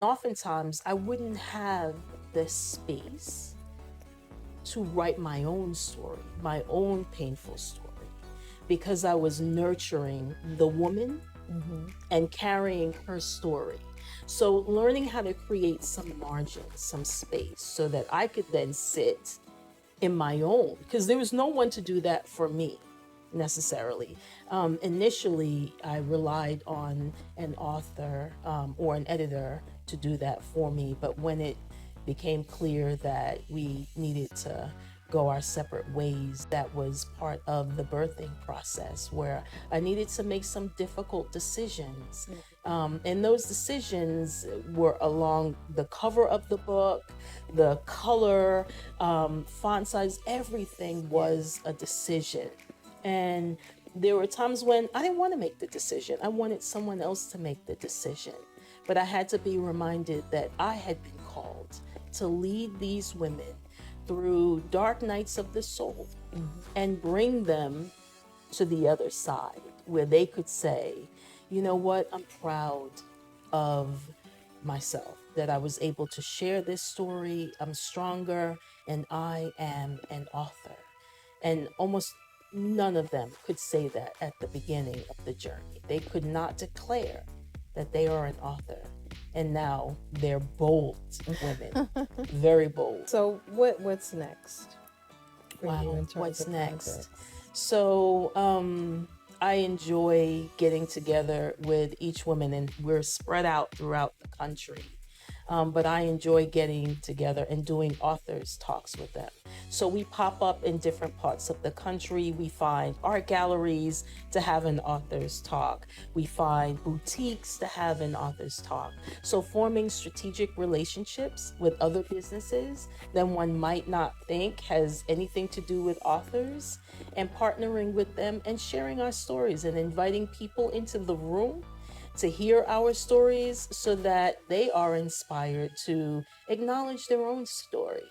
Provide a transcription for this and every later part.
Oftentimes, I wouldn't have the space to write my own story, my own painful story, because I was nurturing the woman and carrying her story. So, learning how to create some margin, some space, so that I could then sit in my own, because there was no one to do that for me necessarily. Initially, I relied on an author or an editor to do that for me, but when it became clear that we needed to go our separate ways, that was part of the birthing process where I needed to make some difficult decisions. And those decisions were along the cover of the book, the color, font size, everything was a decision. And there were times when I didn't want to make the decision. I wanted someone else to make the decision. But I had to be reminded that I had been called to lead these women through dark nights of the soul and bring them to the other side where they could say, you know what, I'm proud of myself that I was able to share this story. I'm stronger and I am an author. And almost none of them could say that at the beginning of the journey. They could not declare that they are an author. And now they're bold women, very bold. So what's next for you Wow, in terms what's of next? projects? So I enjoy getting together with each woman, and we're spread out throughout the country. But I enjoy getting together and doing authors talks with them. So we pop up in different parts of the country. We find art galleries to have an authors talk. We find boutiques to have an authors talk. So forming strategic relationships with other businesses that one might not think has anything to do with authors, and partnering with them and sharing our stories and inviting people into the room to hear our stories so that they are inspired to acknowledge their own story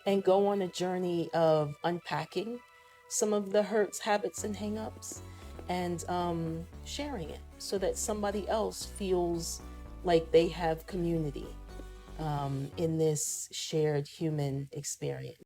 and go on a journey of unpacking some of the hurts, habits, and hangups, and sharing it so that somebody else feels like they have community in this shared human experience.